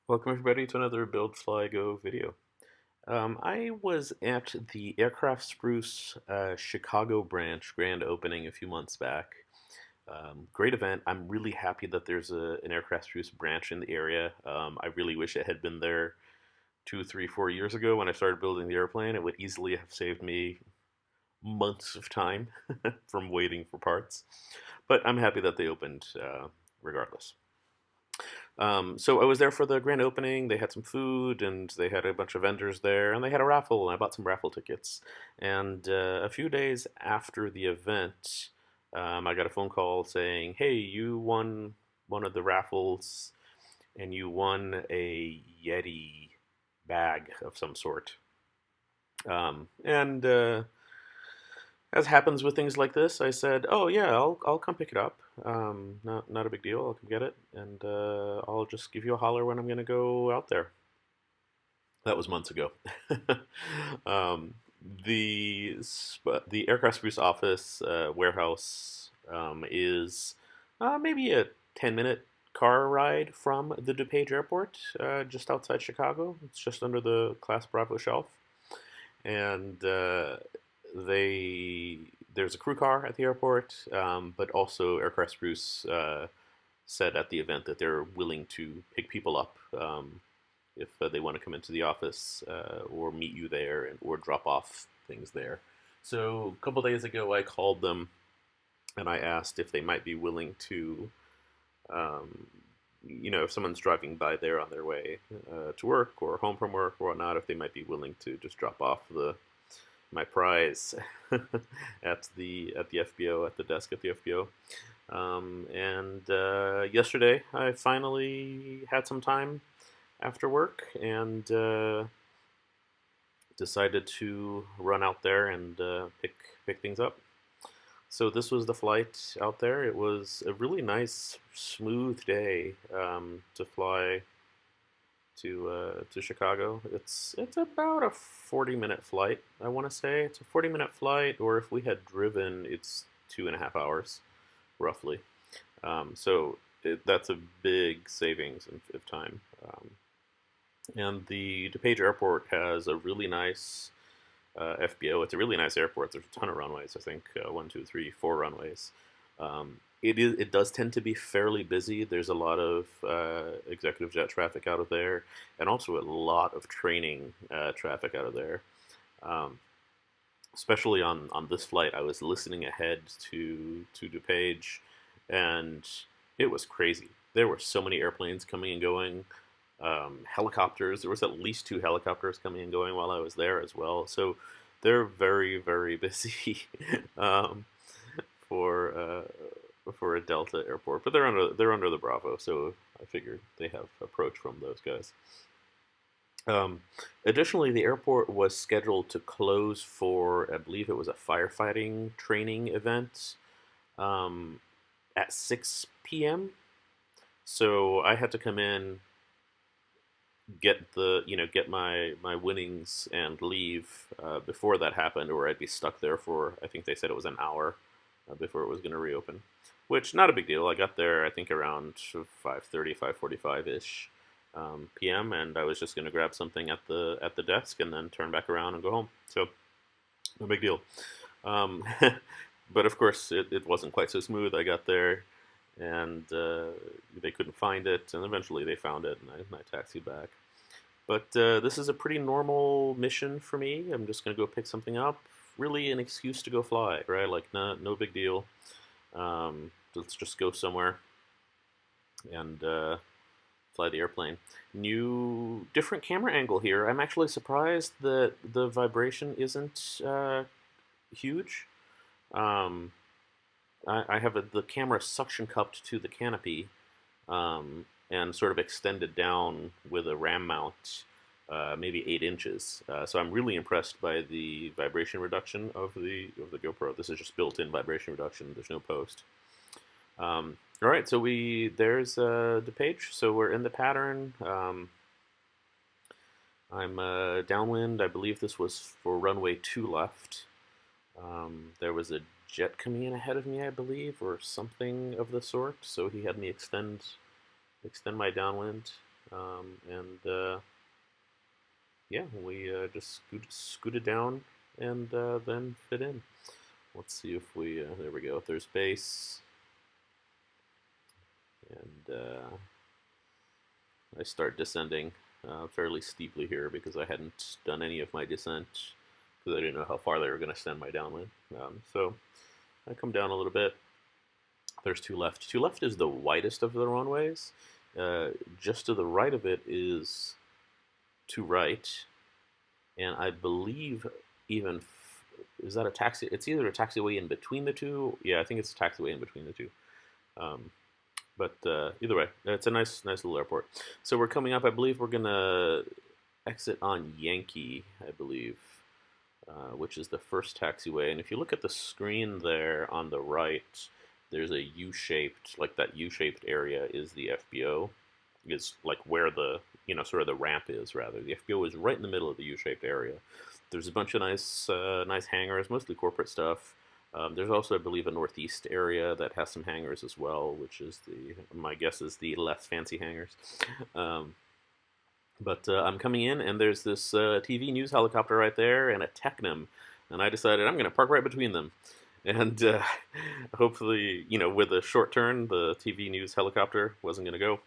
Welcome everybody to another Build Fly Go video. I was at the Aircraft Spruce Chicago branch grand opening a few months back. Great event. I'm really happy that there's an Aircraft Spruce branch in the area. I really wish it had been there 2, 3, 4 years ago when I started building the airplane. It would easily have saved me months of time from waiting for parts. But I'm happy that they opened regardless. So I was there for the grand opening. They had some food and they had a bunch of vendors there, and they had a raffle. And I bought some raffle tickets. And a few days after the event, I got a phone call saying, "Hey, you won one of the raffles, and you won a Yeti bag of some sort." And as happens with things like this, I said, "Oh yeah, I'll come pick it up. Not a big deal. I'll come get it, and I'll just give you a holler when I'm gonna go out there." That was months ago. um, the Aircraft Spruce office warehouse is maybe a 10-minute car ride from the DuPage Airport, just outside Chicago. It's just under the Class Bravo shelf, and they there's a crew car at the airport, but also Aircraft Spruce said at the event that they're willing to pick people up if they want to come into the office or meet you there or drop off things there. So a couple days ago, I called them and I asked if they might be willing to, um, if someone's driving by there on their way to work or home from work or whatnot, if they might be willing to just drop off my prize at the FBO, at the desk at the FBO. And yesterday, I finally had some time after work and decided to run out there and pick things up. So this was the flight out there. It was a really nice, smooth day to fly to Chicago. It's about a 40-minute flight. I want to say it's a 40-minute flight, or if we had driven, it's 2.5 hours, roughly. So that's a big savings of time. And the DuPage Airport has a really nice FBO. It's a really nice airport. There's a ton of runways. I think 1, 2, 3, 4 runways. It does tend to be fairly busy. There's a lot of executive jet traffic out of there, and also a lot of training traffic out of there. Um, Especially on this flight, I was listening ahead to DuPage, and it was crazy. There were so many airplanes coming and going. Helicopters. There was at least 2 helicopters coming and going while I was there as well. So they're very, very busy um, for a Delta airport, but they're under the Bravo, so I figured they have approach from those guys. Um, Additionally, the airport was scheduled to close for, I believe it was a firefighting training event at 6 p.m. So I had to come in, get my winnings and leave before that happened, or I'd be stuck there for, I think they said it was an hour before it was going to reopen, which not a big deal. I got there, I think, around 5:30, 5:45 ish p.m., and I was just going to grab something at the desk and then turn back around and go home. So no big deal. Um, but of course, it wasn't quite so smooth. I got there, and they couldn't find it, and eventually they found it, and I taxied back. But this is a pretty normal mission for me. I'm just going to go pick something up. Really an excuse to go fly, right? Like, no big deal. Let's just go somewhere and fly the airplane. Different camera angle here. I'm actually surprised that the vibration isn't huge. Um, I have the camera suction cupped to the canopy and sort of extended down with a ram mount, maybe 8 inches. So I'm really impressed by the vibration reduction of the GoPro. This is just built-in vibration reduction. There's no post. All right, so there's the page. So we're in the pattern. I'm downwind. I believe this was for runway 2 left. There was a jet coming in ahead of me, I believe, or something of the sort. So he had me extend my downwind. And yeah, we just scooted down and then fit in. Let's see if we, there we go. There's base, and I start descending fairly steeply here because I hadn't done any of my descent because I didn't know how far they were going to send my downwind. So I come down a little bit. There's two left. Two left is the widest of the runways. Just to the right of it is two right, and I believe even is that a taxi? It's either a taxiway in between the two. Yeah, I think it's a taxiway in between the two. Um, but either way, it's a nice little airport. So we're coming up. I believe we're gonna exit on Yankee. I believe, which is the first taxiway. And if you look at the screen there on the right, there's a U-shaped, like that U-shaped area is the FBO. Is like where the sort of the ramp is. Rather, the FBO is right in the middle of the U-shaped area. There's a bunch of nice hangars, mostly corporate stuff. There's also, I believe, a northeast area that has some hangars as well, which is my guess is the less fancy hangars. Um, but I'm coming in, and there's this TV news helicopter right there, and a Technim, and I decided I'm going to park right between them. And hopefully, with a short turn, the TV news helicopter wasn't going to go.